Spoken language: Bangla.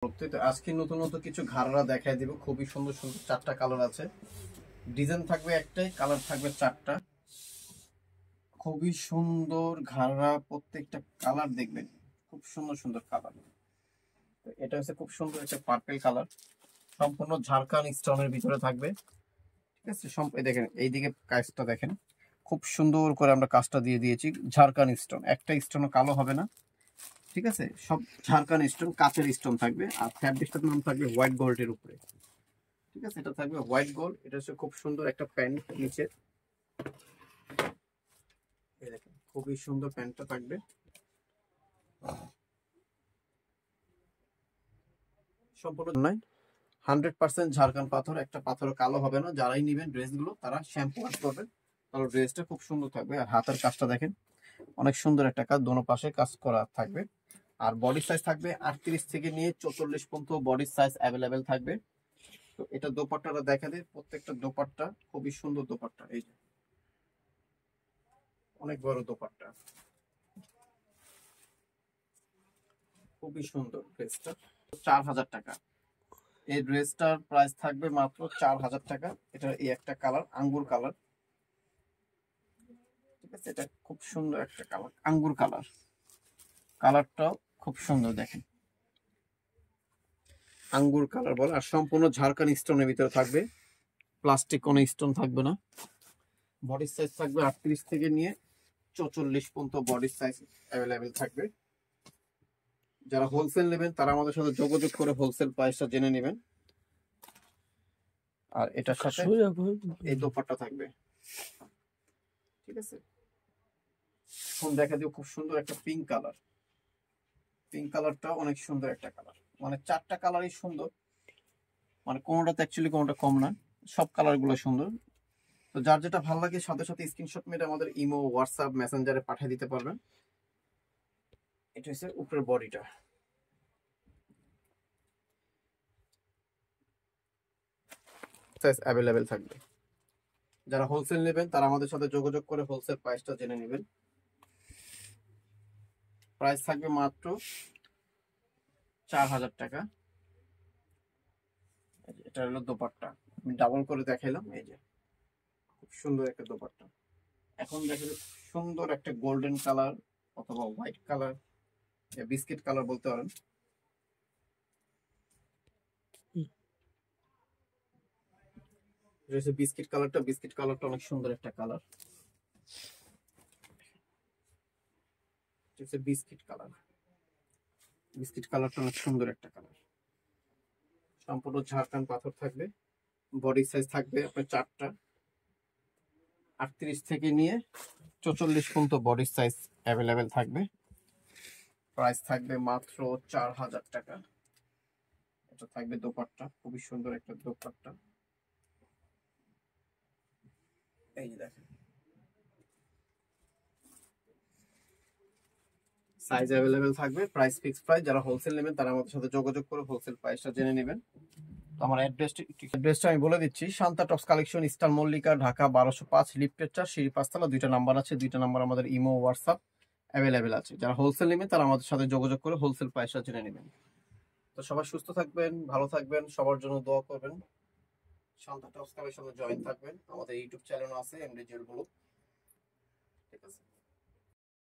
তো আজকে নতুন নতুন কিছু ঘাড়রা দেখাই দিব। খুবই সুন্দর সুন্দর চারটা কালার আছে, ডিজাইন থাকবে একটাই, কালার থাকবে চারটা। খুবই সুন্দর ঘাড়রা, প্রত্যেকটা কালার দেখবেন খুব সুন্দর সুন্দর কালার। এটা হচ্ছে খুব সুন্দর একটা পার্পল কালার, সম্পূর্ণ ঝাড়খান স্টোনের ভিতরে থাকবে। ঠিক আছে, দেখেন এইদিকে কাজটা দেখেন, খুব সুন্দর করে আমরা কাজটা দিয়ে দিয়েছি। ঝাড়খান স্টোন, একটা স্টোনও কালো হবে না। ঠিক আছে, সব ঝাড়খান স্টোন, কাচের স্টোন থাকবে। আর ফ্যাব্রিকটার নাম থাকবে হোয়াইট গোল্ডের উপরে। ঠিক আছে, এটা থাকবে হোয়াইট গোল্ড। এটা হচ্ছে খুব সুন্দর একটা প্যান্ট নিচে, এই দেখেন খুবই সুন্দর প্যান্টটা থাকবে। সম্পূর্ণ নয়, 100% ঝাড়খান পাথর, একটা পাথরও কালো হবে না। যারাই নেবেন ড্রেসগুলো তারা শ্যাম্পু ওয়াশ করবেন, তাহলে ড্রেসটা খুব সুন্দর থাকবে। আর হাতের কাজটা দেখেন, অনেক সুন্দর একটা কাজ, দোনো পাশে কাজ করা থাকবে। আর বডি সাইজ থাকবে 38 থেকে নিয়ে 44 পর্যন্ত বডি সাইজ অ্যাভেলেবেল থাকবে। তো এটা দোপাট্টাটা দেখা দেয়, প্রত্যেকটা দোপাট্টা খুবই সুন্দর দোপাট্টা। এই যে অনেক বড় দোপাট্টা, খুবই সুন্দর ড্রেসটা। 4000 টাকা এই ড্রেসটার প্রাইস থাকবে, মাত্র 4000 টাকা। এটা এই একটা কালার আঙ্গুর কালার। ঠিক আছে, এটা খুব সুন্দর একটা কালার, আঙ্গুর কালার। কালারটাও খুব সুন্দর, দেখেন আঙ্গুর কালার বলে। আর সম্পূর্ণ ঝাড়খান স্টোনের ভিতরে থাকবে, প্লাস্টিক কোনো স্টোন থাকবে না। বডি সাইজ থাকবে 38 থেকে নিয়ে 44 পর্যন্ত বডি সাইজ অ্যাভেলেবেল থাকবে। যারা হোলসেল নেবেন তারা আমাদের সাথে যোগাযোগ করে হোলসেল প্রাইসটা জেনে নেবেন। আর এটার সাথে এই দোপাট্টা থাকবে। ঠিক আছে, এখন দেখা দিও খুব সুন্দর একটা পিঙ্ক কালার। পিঙ্ক কালারটা অনেক সুন্দর একটা কালার, মানে চারটা কালারই সুন্দর, মানে কোনোটাতে অ্যাকচুয়ালি কোনোটা কম না, সব কালার গুলো সুন্দর। তো যার যেটা ভালো লাগে সাথে সাথে স্ক্রিনশট মেরে আমাদের ইমো, হোয়াটসঅ্যাপ, মেসেঞ্জারে পাঠিয়ে দিতে পারবেন। এটা হচ্ছে উপরের বডিটা, সাইজ অ্যাভেলেবেল থাকবে। যারা হোলসেল নেবেন তারা আমাদের সাথে যোগাযোগ করে হোলসেল প্রাইসটা জেনে নেবেন। প্রাইস থাকবে মাত্র 4000 টাকা। এটা হলো দোপাট্টা, আমি ডাবল করে দেখাইলাম। এই যে খুব সুন্দর একটা দোপাট্টা। এখন দেখেন সুন্দর একটা গোল্ডেন কালার অথবা হোয়াইট কালার, বিস্কিট কালার বলতে পারেন। বিস্কিট কালারটা, বিস্কিট কালারটা অনেক সুন্দর একটা কালার। বিস্কিট কালার, বিস্কিট কালারটা অনেক সুন্দর একটা কালার। সম্পূর্ণ ঝাড়খান পাথর থাকবে। বডি সাইজ থাকবে আপনার চারটা, 38 থেকে নিয়ে 44 পর্যন্ত বডি সাইজ অ্যাভেলেবেল থাকবে। প্রাইস থাকবে মাত্র 4000 টাকা। এটা থাকবে দোপাট্টা, খুবই সুন্দর একটা দোপাট্টা। এই যে দেখেন সাইজ অ্যাভেলেবেল থাকবে, প্রাইস ফিক্সড প্রাইস। যারা হোলসেল নেবেন তারা আমাদের সাথে যোগাযোগ করে হোলসেল প্রাইসটা জেনে নেবেন। তো আমার অ্যাড্রেসটা আমি বলে দিচ্ছি, Shanta tops collection, eastern Mallika, Dhaka 1205, লিফটের 4, সিঁড়ি 5 তলা। দুইটা নাম্বার আছে, দুইটা নাম্বার আমাদের ইমো, হোয়াটসঅ্যাপ অ্যাভেলেবেল আছে। যারা হোলসেল নেবেন তারা আমাদের সাথে যোগাযোগ করে হোলসেল প্রাইসটা জেনে নেবেন। তো সবাই সুস্থ থাকবেন, ভালো থাকবেন, সবার জন্য দোয়া করবেন। শান্তা টপস কালেকশনে জয়েন থাকবেন। আমাদের ইউটিউব চ্যানেল আছে এমডি জুয়েল ব্লগ।